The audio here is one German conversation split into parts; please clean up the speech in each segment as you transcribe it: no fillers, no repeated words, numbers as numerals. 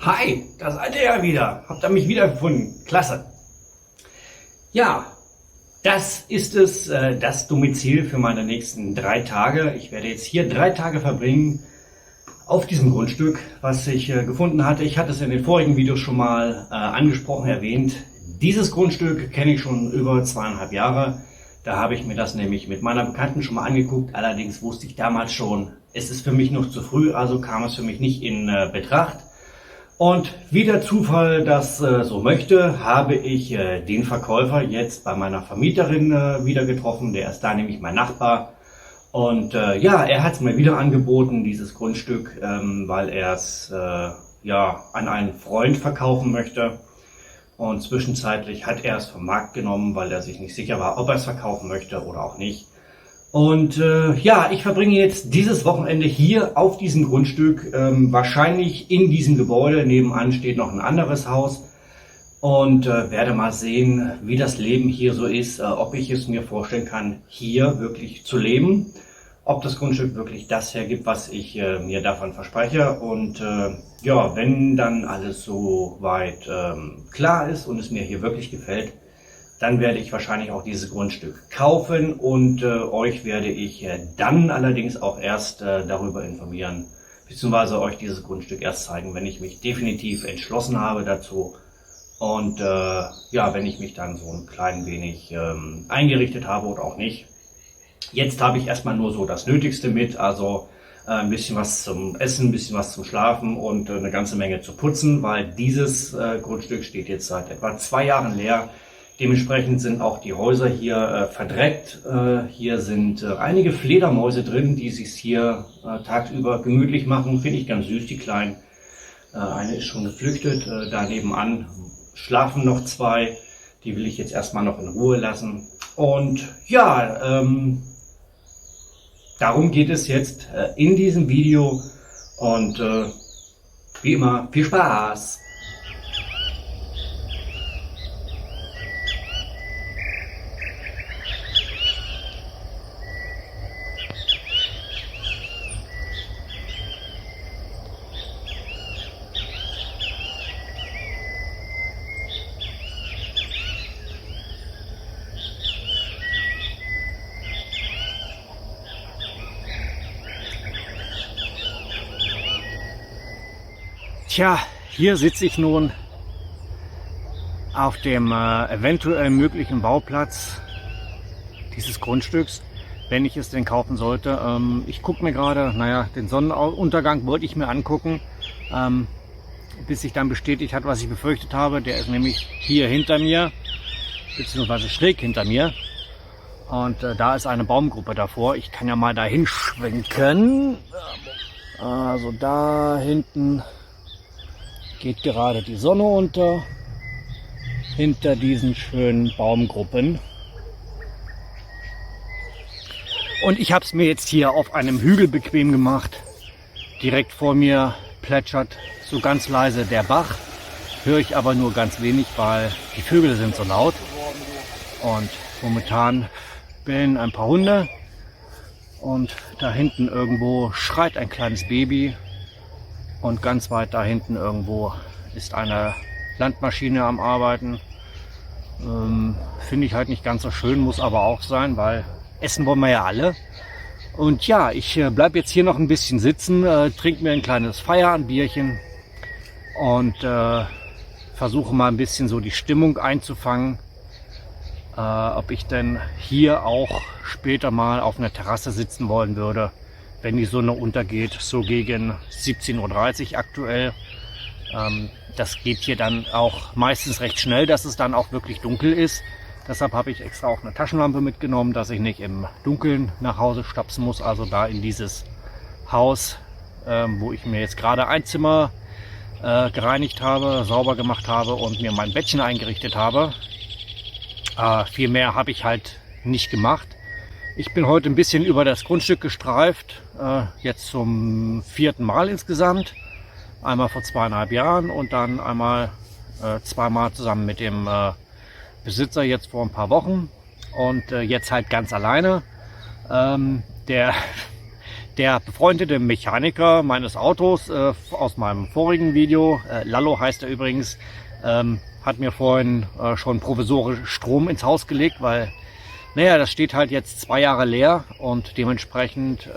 Hi, da seid ihr ja wieder. Habt ihr mich wiedergefunden? Klasse. Ja, das ist es, das Domizil für meine nächsten 3 Tage. Ich werde jetzt hier 3 Tage verbringen auf diesem Grundstück, was ich gefunden hatte. Ich hatte es in den vorigen Videos schon mal angesprochen, erwähnt. Dieses Grundstück kenne ich schon über 2,5 Jahre. Da habe ich mir das nämlich mit meiner Bekannten schon mal angeguckt. Allerdings wusste ich damals schon, es ist für mich noch zu früh, also kam es für mich nicht in Betracht. Und wie der Zufall das so möchte, habe ich den Verkäufer jetzt bei meiner Vermieterin wieder getroffen. Der ist da nämlich mein Nachbar. Und ja, er hat es mir wieder angeboten, dieses Grundstück, weil er es ja, an einen Freund verkaufen möchte. Und zwischenzeitlich hat er es vom Markt genommen, weil er sich nicht sicher war, ob er es verkaufen möchte oder auch nicht. Und ja, ich verbringe jetzt dieses Wochenende hier auf diesem Grundstück, wahrscheinlich in diesem Gebäude. Nebenan steht noch ein anderes Haus und werde mal sehen, wie das Leben hier so ist, ob ich es mir vorstellen kann, hier wirklich zu leben, ob das Grundstück wirklich das hergibt, was ich mir davon verspreche. Und ja, wenn dann alles so weit klar ist und es mir hier wirklich gefällt, dann werde ich wahrscheinlich auch dieses Grundstück kaufen und euch werde ich dann allerdings auch erst darüber informieren, beziehungsweise euch dieses Grundstück erst zeigen, wenn ich mich definitiv entschlossen habe dazu und ja, wenn ich mich dann so ein klein wenig eingerichtet habe oder auch nicht. Jetzt habe ich erstmal nur so das Nötigste mit, also ein bisschen was zum Essen, ein bisschen was zum Schlafen und eine ganze Menge zu putzen, weil dieses Grundstück steht jetzt seit etwa 2 Jahren leer. Dementsprechend sind auch die Häuser hier verdreckt. Hier sind einige Fledermäuse drin, die sich hier tagsüber gemütlich machen. Finde ich ganz süß, die Kleinen. Eine ist schon geflüchtet. Da nebenan schlafen noch 2. Die will ich jetzt erstmal noch in Ruhe lassen. Und ja, darum geht es jetzt in diesem Video. Und wie immer, viel Spaß! Tja, hier sitze ich nun auf dem eventuell möglichen Bauplatz dieses Grundstücks, wenn ich es denn kaufen sollte. Ich gucke mir gerade, naja, den Sonnenuntergang wollte ich mir angucken, bis sich dann bestätigt hat, was ich befürchtet habe. Der ist nämlich hier hinter mir, beziehungsweise schräg hinter mir. Und da ist eine Baumgruppe davor. Ich kann ja mal dahin schwenken. Also da hinten geht gerade die Sonne unter, hinter diesen schönen Baumgruppen. Und ich habe es mir jetzt hier auf einem Hügel bequem gemacht. Direkt vor mir plätschert so ganz leise der Bach. Höre ich aber nur ganz wenig, weil die Vögel sind so laut. Und momentan bellen ein paar Hunde. Und da hinten irgendwo schreit ein kleines Baby. Und ganz weit da hinten irgendwo ist eine Landmaschine am Arbeiten. Finde ich halt nicht ganz so schön, muss aber auch sein, weil essen wollen wir ja alle. Und ja, ich bleibe jetzt hier noch ein bisschen sitzen, trinke mir ein kleines Feierabendbierchen und versuche mal ein bisschen so die Stimmung einzufangen. Ob ich denn hier auch später mal auf einer Terrasse sitzen wollen würde, wenn die Sonne untergeht, so gegen 17:30 Uhr aktuell. Das geht hier dann auch meistens recht schnell, dass es dann auch wirklich dunkel ist. Deshalb habe ich extra auch eine Taschenlampe mitgenommen, dass ich nicht im Dunkeln nach Hause stapsen muss. Also da in dieses Haus, wo ich mir jetzt gerade ein Zimmer gereinigt habe, sauber gemacht habe und mir mein Bettchen eingerichtet habe. Viel mehr habe ich halt nicht gemacht. Ich bin heute ein bisschen über das Grundstück gestreift, jetzt zum 4. Mal insgesamt. Einmal vor 2,5 Jahren und dann einmal zweimal zusammen mit dem Besitzer jetzt vor ein paar Wochen. Und jetzt halt ganz alleine. Der befreundete Mechaniker meines Autos aus meinem vorigen Video, Lallo heißt er übrigens, hat mir vorhin schon provisorisch Strom ins Haus gelegt, weil, naja, das steht halt jetzt 2 Jahre leer und dementsprechend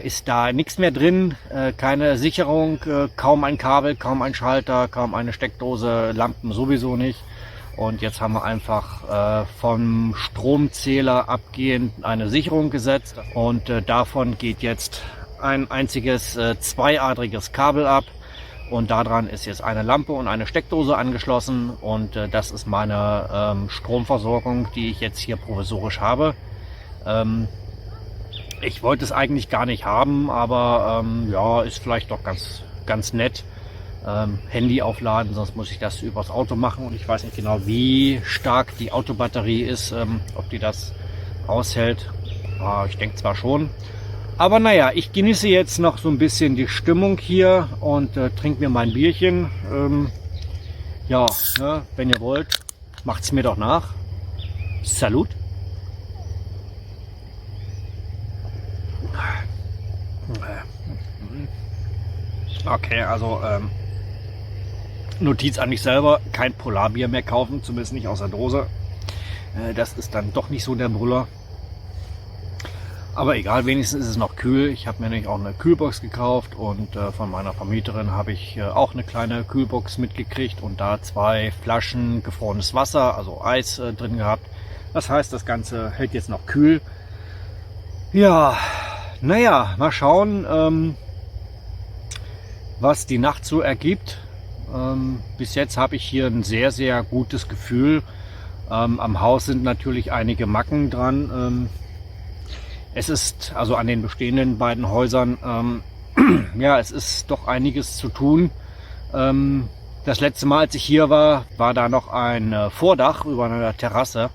ist da nichts mehr drin, keine Sicherung, kaum ein Kabel, kaum ein Schalter, kaum eine Steckdose, Lampen sowieso nicht. Und jetzt haben wir einfach vom Stromzähler abgehend eine Sicherung gesetzt und davon geht jetzt ein einziges zweiadriges Kabel ab. Und daran ist jetzt eine Lampe und eine Steckdose angeschlossen und das ist meine Stromversorgung, die ich jetzt hier provisorisch habe. Ich wollte es eigentlich gar nicht haben, aber ja, ist vielleicht doch ganz nett. Handy aufladen, sonst muss ich das übers Auto machen und ich weiß nicht genau, wie stark die Autobatterie ist, ob die das aushält. Ich denke zwar schon. Aber naja, ich genieße jetzt noch so ein bisschen die Stimmung hier und trinke mir mein Bierchen. Ja, ne, wenn ihr wollt, macht's mir doch nach. Salut! Okay, also Notiz an mich selber, kein Polarbier mehr kaufen, zumindest nicht aus der Dose. Das ist dann doch nicht so der Brüller. Aber egal, wenigstens ist es noch kühl. Ich habe mir nämlich auch eine Kühlbox gekauft und von meiner Vermieterin habe ich auch eine kleine Kühlbox mitgekriegt und da 2 Flaschen gefrorenes Wasser, also Eis drin gehabt. Das heißt, das Ganze hält jetzt noch kühl. Ja, naja, mal schauen, was die Nacht so ergibt. Bis jetzt habe ich hier ein sehr, sehr gutes Gefühl. Am Haus sind natürlich einige Macken dran. Es ist also an den bestehenden beiden Häusern, ja, es ist doch einiges zu tun. Das letzte Mal, als ich hier war, war da noch ein Vordach über einer Terrasse.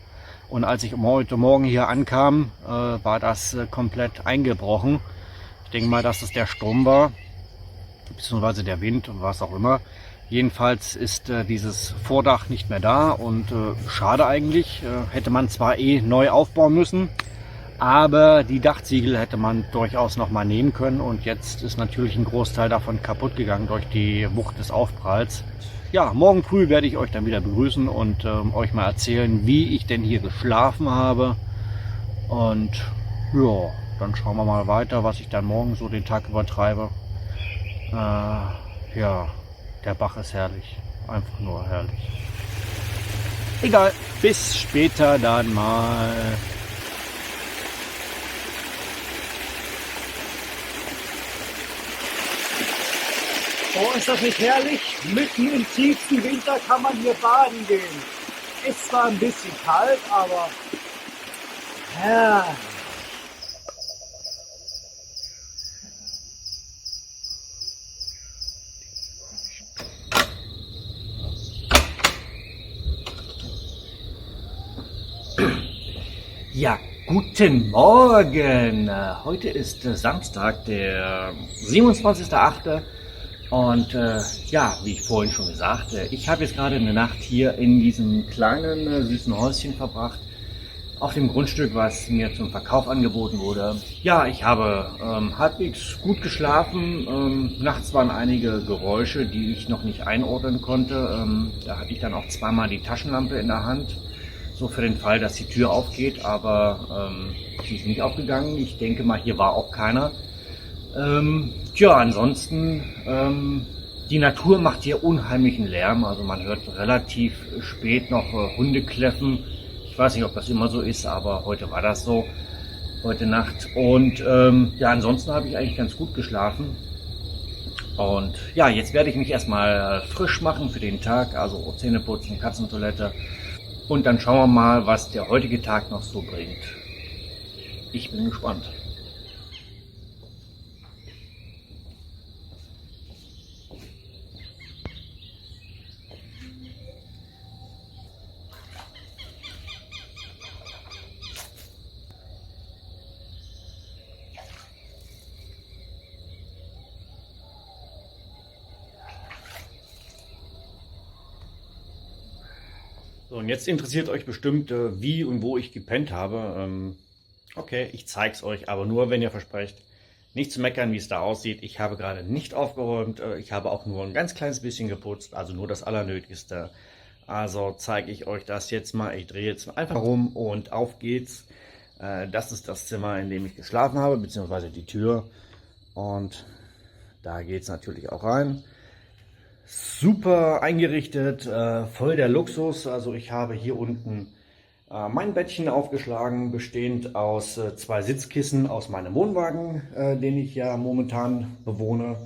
Und als ich heute Morgen hier ankam, war das komplett eingebrochen. Ich denke mal, dass es der Sturm war, beziehungsweise der Wind und was auch immer. Jedenfalls ist dieses Vordach nicht mehr da und schade eigentlich. Hätte man zwar neu aufbauen müssen, aber die Dachziegel hätte man durchaus noch mal nehmen können und jetzt ist natürlich ein Großteil davon kaputt gegangen durch die Wucht des Aufpralls. Ja, morgen früh werde ich euch dann wieder begrüßen und euch mal erzählen, wie ich denn hier geschlafen habe. Und ja, dann schauen wir mal weiter, was ich dann morgen so den Tag übertreibe. Ja, der Bach ist herrlich. Einfach nur herrlich. Egal, bis später dann mal. Oh, ist das nicht herrlich? Mitten im tiefsten Winter kann man hier baden gehen. Ist zwar ein bisschen kalt, aber herrlich. Ja, guten Morgen. Heute ist Samstag, der 27.08. Und ja, wie ich vorhin schon gesagt, ich habe jetzt gerade eine Nacht hier in diesem kleinen, süßen Häuschen verbracht. auf dem Grundstück, was mir zum Verkauf angeboten wurde. Ja, ich habe halbwegs gut geschlafen. Nachts waren einige Geräusche, die ich noch nicht einordnen konnte. Da hatte ich dann auch zweimal die Taschenlampe in der Hand, so für den Fall, dass die Tür aufgeht, aber die ist nicht aufgegangen. Ich denke mal, hier war auch keiner. Ja, ansonsten, die Natur macht hier unheimlichen Lärm. Also man hört relativ spät noch Hunde kläffen. Ich weiß nicht, ob das immer so ist, aber heute war das so, heute Nacht. Und ja, ansonsten habe ich eigentlich ganz gut geschlafen. Und ja, jetzt werde ich mich erstmal frisch machen für den Tag, also Zähne putzen, Katzentoilette. Und dann schauen wir mal, was der heutige Tag noch so bringt. Ich bin gespannt. So, und jetzt interessiert euch bestimmt, wie und wo ich gepennt habe. Okay, ich zeige es euch, aber nur, wenn ihr versprecht, nicht zu meckern, wie es da aussieht. Ich habe gerade nicht aufgeräumt, ich habe auch nur ein ganz kleines bisschen geputzt, also nur das Allernötigste. Also zeige ich euch das jetzt mal. Ich drehe jetzt einfach rum und auf geht's. Das ist das Zimmer, in dem ich geschlafen habe, beziehungsweise die Tür. Und da geht es natürlich auch rein. Super eingerichtet, voll der Luxus. Also ich habe hier unten mein Bettchen aufgeschlagen, bestehend aus 2 Sitzkissen aus meinem Wohnwagen, den ich ja momentan bewohne.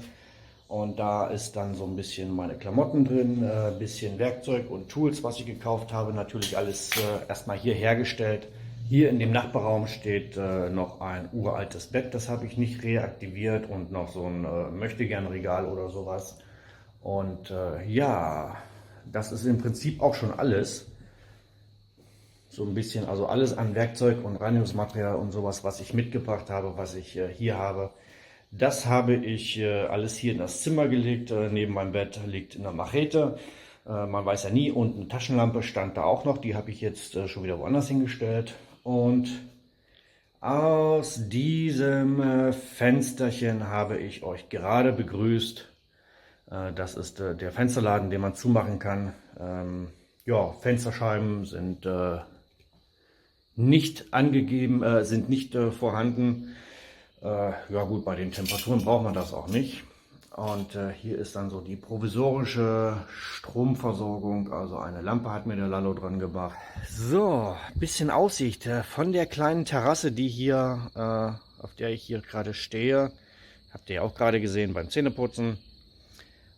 Und da ist dann so ein bisschen meine Klamotten drin, bisschen Werkzeug und Tools, was ich gekauft habe. Natürlich alles erstmal hier hergestellt. Hier in dem Nachbarraum steht noch ein uraltes Bett, das habe ich nicht reaktiviert, und noch so ein Möchtegern-Regal oder sowas. Und ja, das ist im Prinzip auch schon alles. So ein bisschen, also alles an Werkzeug und Reinigungsmaterial und sowas, was ich mitgebracht habe, was ich hier habe. Das habe ich alles hier in das Zimmer gelegt. Neben meinem Bett liegt eine Machete. Man weiß ja nie. Und eine Taschenlampe stand da auch noch. Die habe ich jetzt schon wieder woanders hingestellt. Und aus diesem Fensterchen habe ich euch gerade begrüßt. Das ist der Fensterladen, den man zumachen kann. Ja, Fensterscheiben sind nicht angegeben, sind nicht vorhanden. Ja gut, bei den Temperaturen braucht man das auch nicht. Und hier ist dann so die provisorische Stromversorgung. Also eine Lampe hat mir der Lallo dran gemacht. So, bisschen Aussicht von der kleinen Terrasse, die hier, auf der ich hier gerade stehe. Habt ihr ja auch gerade gesehen beim Zähneputzen.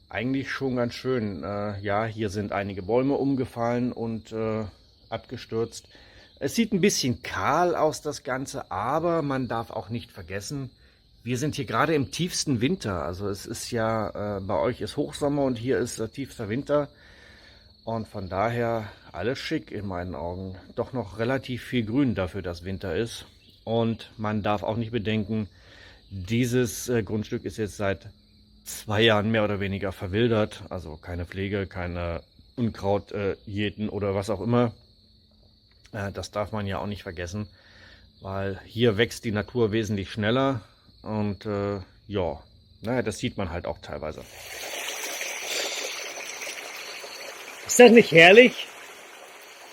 Eigentlich schon ganz schön. Ja, hier sind einige Bäume umgefallen und abgestürzt. Es sieht ein bisschen kahl aus, das Ganze, aber man darf auch nicht vergessen, wir sind hier gerade im tiefsten Winter. Also es ist ja, bei euch ist Hochsommer und hier ist tiefster Winter. Und von daher alles schick in meinen Augen. Doch noch relativ viel Grün dafür, dass Winter ist. Und man darf auch nicht bedenken, dieses Grundstück ist jetzt seit 2 Jahren mehr oder weniger verwildert. Also keine Pflege, keine Unkraut jäten oder was auch immer. Das darf man ja auch nicht vergessen, weil hier wächst die Natur wesentlich schneller. Und ja, naja, das sieht man halt auch teilweise. Ist das nicht herrlich?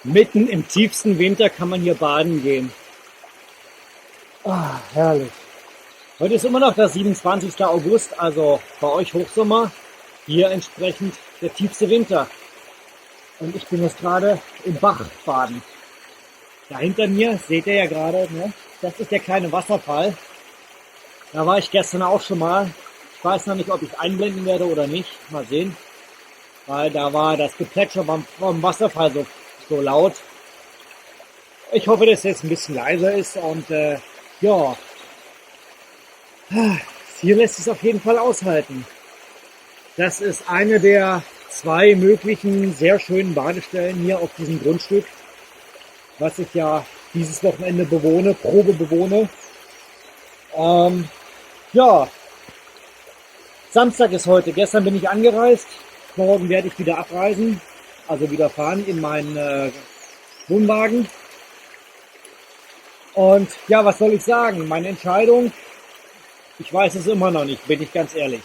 Mitten im tiefsten Winter kann man hier baden gehen. Ah, herrlich. Heute ist immer noch der 27. August, also bei euch Hochsommer, hier entsprechend der tiefste Winter. Und ich bin jetzt gerade im Bach baden. Da hinter mir, seht ihr ja gerade, ne? Das ist der kleine Wasserfall. Da war ich gestern auch schon mal. Ich weiß noch nicht, ob ich einblenden werde oder nicht. Mal sehen. Weil da war das Geplätscher vom Wasserfall so laut. Ich hoffe, dass es jetzt ein bisschen leiser ist. Und ja, hier lässt es auf jeden Fall aushalten. Das ist eine der 2 möglichen sehr schönen Badestellen hier auf diesem Grundstück, was ich ja dieses Wochenende bewohne, Probe bewohne. Ja, Samstag ist heute. Gestern bin ich angereist. Morgen werde ich wieder abreisen, also wieder fahren in meinen Wohnwagen. Und ja, was soll ich sagen? Meine Entscheidung, ich weiß es immer noch nicht, bin ich ganz ehrlich.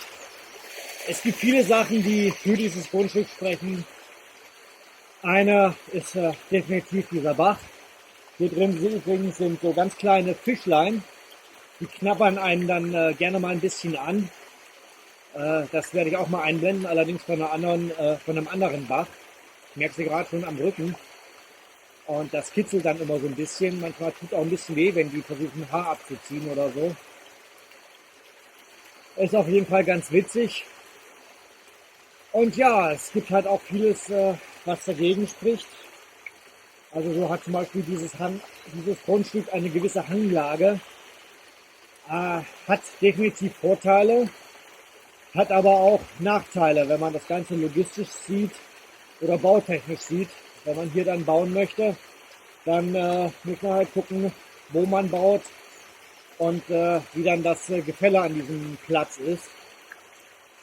Es gibt viele Sachen, die für dieses Grundstück sprechen. Einer ist definitiv dieser Bach. Hier drin übrigens sind so ganz kleine Fischlein, die knabbern einen dann gerne mal ein bisschen an. Das werde ich auch mal einblenden, allerdings von einem anderen Bach. Ich merke sie gerade schon am Rücken. Und das kitzelt dann immer so ein bisschen. Manchmal tut auch ein bisschen weh, wenn die versuchen, Haar abzuziehen oder so. Ist auf jeden Fall ganz witzig. Und ja, es gibt halt auch vieles, was dagegen spricht. Also so hat zum Beispiel dieses Grundstück eine gewisse Hanglage. Hat definitiv Vorteile, hat aber auch Nachteile, wenn man das Ganze logistisch sieht oder bautechnisch sieht. Wenn man hier dann bauen möchte, dann muss man halt gucken, wo man baut und wie dann das Gefälle an diesem Platz ist.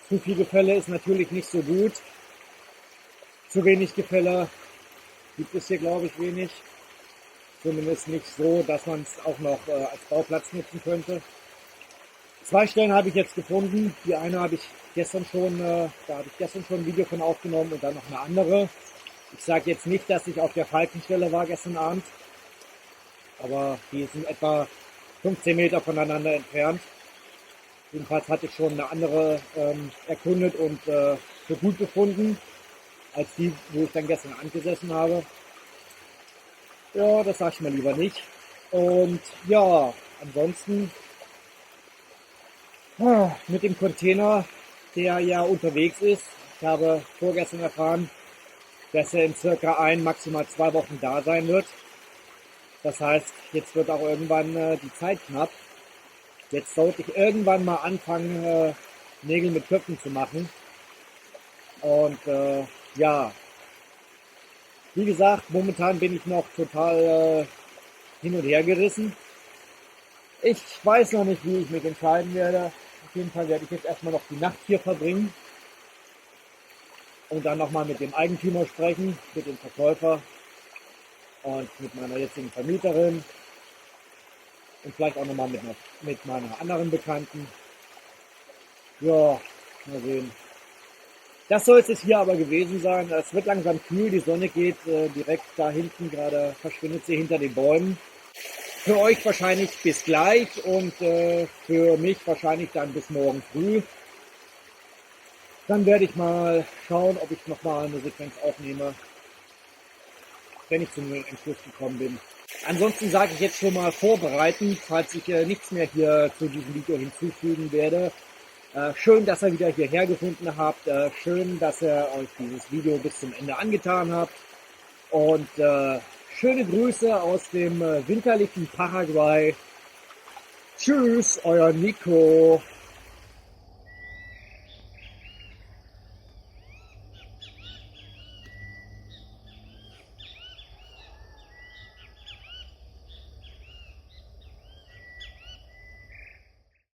Zu viel Gefälle ist natürlich nicht so gut. Zu wenig Gefälle gibt es hier, glaube ich, wenig. Zumindest nicht so, dass man es auch noch als Bauplatz nutzen könnte. 2 Stellen habe ich jetzt gefunden. Die eine habe ich gestern schon, da habe ich gestern schon ein Video von aufgenommen und dann noch eine andere. Ich sage jetzt nicht, dass ich auf der falschen Stelle war gestern Abend, aber die sind etwa 15 Meter voneinander entfernt. Jedenfalls hatte ich schon eine andere erkundet und für gut befunden, als die, wo ich dann gestern angesessen habe. Ja, das sage ich mal lieber nicht. Und ja, ansonsten mit dem Container, der ja unterwegs ist. Ich habe vorgestern erfahren, dass er in circa 1, maximal 2 Wochen da sein wird. Das heißt, jetzt wird auch irgendwann die Zeit knapp. Jetzt sollte ich irgendwann mal anfangen, Nägel mit Köpfen zu machen. Und ja, wie gesagt, momentan bin ich noch total hin und her gerissen. Ich weiß noch nicht, wie ich mich entscheiden werde. Auf jeden Fall werde ich jetzt erstmal noch die Nacht hier verbringen. Und dann nochmal mit dem Eigentümer sprechen, mit dem Verkäufer und mit meiner jetzigen Vermieterin. Und vielleicht auch nochmal mit meiner anderen Bekannten. Ja, mal sehen. Das soll es hier aber gewesen sein. Es wird langsam kühl, die Sonne geht direkt da hinten, gerade verschwindet sie hinter den Bäumen. Für euch wahrscheinlich bis gleich und für mich wahrscheinlich dann bis morgen früh. Dann werde ich mal schauen, ob ich nochmal eine Sequenz aufnehme, wenn ich zu einem Entschluss gekommen bin. Ansonsten sage ich jetzt schon mal vorbereiten, falls ich nichts mehr hier zu diesem Video hinzufügen werde. Schön, dass ihr wieder hierher gefunden habt. Schön, dass ihr euch dieses Video bis zum Ende angetan habt. Und schöne Grüße aus dem winterlichen Paraguay. Tschüss, euer Nico.